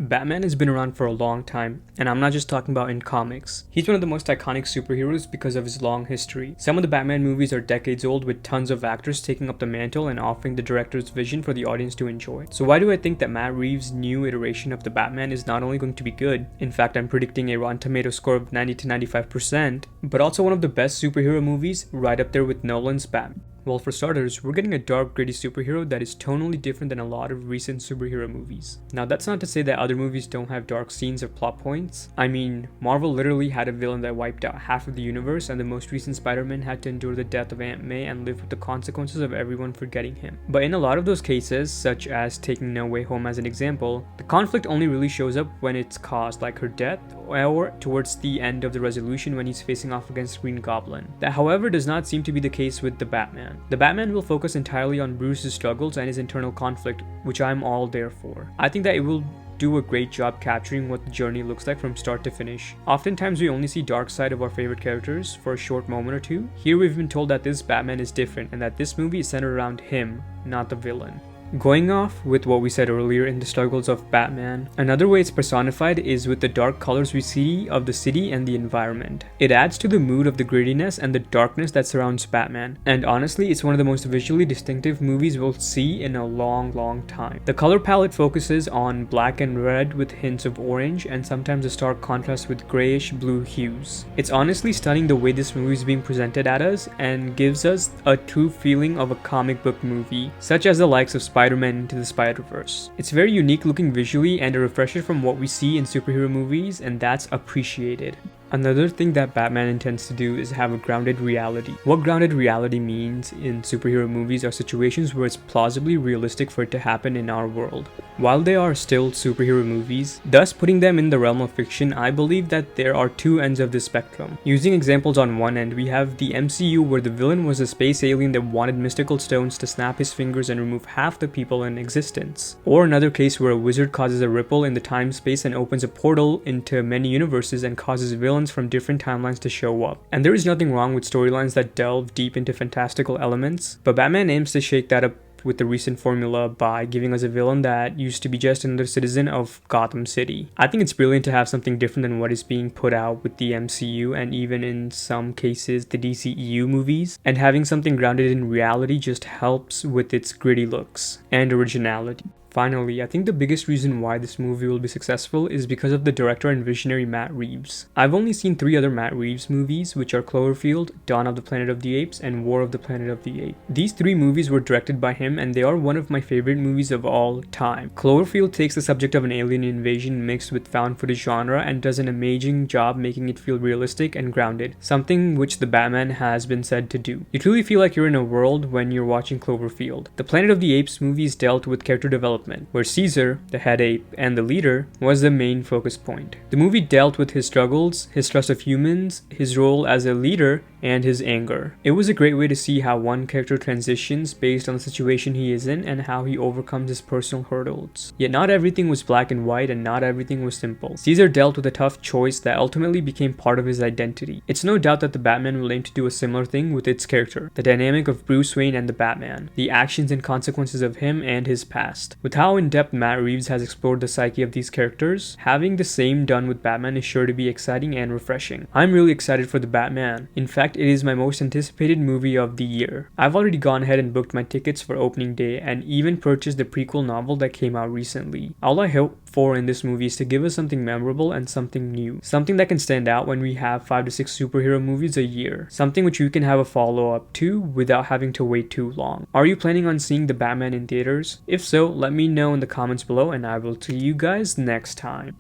Batman has been around for a long time, and I'm not just talking about in comics. He's one of the most iconic superheroes because of his long history. Some of the Batman movies are decades old, with tons of actors taking up the mantle and offering the director's vision for the audience to enjoy. So why do I think that Matt Reeves' new iteration of the Batman is not only going to be good, in fact I'm predicting a Rotten Tomatoes score of 90 to 95%, but also one of the best superhero movies, right up there with Nolan's Batman? Well, for starters, we're getting a dark, gritty superhero that is tonally different than a lot of recent superhero movies. Now, that's not to say that other movies don't have dark scenes or plot points. I mean, Marvel literally had a villain that wiped out half of the universe, and the most recent Spider-Man had to endure the death of Aunt May and live with the consequences of everyone forgetting him. But in a lot of those cases, such as taking No Way Home as an example, the conflict only really shows up when it's caused, like her death, or towards the end of the resolution when he's facing off against Green Goblin. That, however, does not seem to be the case with the Batman. The Batman will focus entirely on Bruce's struggles and his internal conflict, which I'm all there for. I think that it will do a great job capturing what the journey looks like from start to finish. Oftentimes we only see dark side of our favorite characters for a short moment or two. Here we've been told that this Batman is different and that this movie is centered around him, not the villain. Going off with what we said earlier in the struggles of Batman, another way it's personified is with the dark colors we see of the city and the environment. It adds to the mood of the grittiness and the darkness that surrounds Batman, and honestly it's one of the most visually distinctive movies we'll see in a long time. The color palette focuses on black and red with hints of orange and sometimes a stark contrast with grayish blue hues. It's honestly stunning the way this movie is being presented at us and gives us a true feeling of a comic book movie, such as the likes of Spider-Man Into the Spider-Verse. It's very unique looking visually and a refresher from what we see in superhero movies, and that's appreciated. Another thing that Batman intends to do is have a grounded reality. What grounded reality means in superhero movies are situations where it's plausibly realistic for it to happen in our world. While they are still superhero movies, thus putting them in the realm of fiction, I believe that there are two ends of the spectrum. Using examples on one end, we have the MCU where the villain was a space alien that wanted mystical stones to snap his fingers and remove half the people in existence. Or another case where a wizard causes a ripple in the time-space and opens a portal into many universes and causes villains from different timelines to show up. And there is nothing wrong with storylines that delve deep into fantastical elements, but Batman aims to shake that up with the recent formula by giving us a villain that used to be just another citizen of Gotham City. I think it's brilliant to have something different than what is being put out with the MCU and even in some cases the DCEU movies, and having something grounded in reality just helps with its gritty looks and originality. Finally, I think the biggest reason why this movie will be successful is because of the director and visionary Matt Reeves. I've only seen 3 other Matt Reeves movies, which are Cloverfield, Dawn of the Planet of the Apes, and War of the Planet of the Apes. These 3 movies were directed by him and they are one of my favorite movies of all time. Cloverfield takes the subject of an alien invasion mixed with found footage genre and does an amazing job making it feel realistic and grounded, something which the Batman has been said to do. You truly feel like you're in a world when you're watching Cloverfield. The Planet of the Apes movies dealt with character development, where Caesar, the head ape and the leader, was the main focus point. The movie dealt with his struggles, his trust of humans, his role as a leader, and his anger. It was a great way to see how one character transitions based on the situation he is in and how he overcomes his personal hurdles. Yet not everything was black and white and not everything was simple. Caesar dealt with a tough choice that ultimately became part of his identity. It's no doubt that the Batman will aim to do a similar thing with its character, the dynamic of Bruce Wayne and the Batman, the actions and consequences of him and his past. With how in-depth Matt Reeves has explored the psyche of these characters, having the same done with Batman is sure to be exciting and refreshing. I'm really excited for the Batman. In fact, it is my most anticipated movie of the year. I've already gone ahead and booked my tickets for opening day and even purchased the prequel novel that came out recently. All I hope for in this movie is to give us something memorable and something new. Something that can stand out when we have 5 to 6 superhero movies a year. Something which you can have a follow-up to without having to wait too long. Are you planning on seeing the Batman in theaters? If so, let me know in the comments below and I will see you guys next time.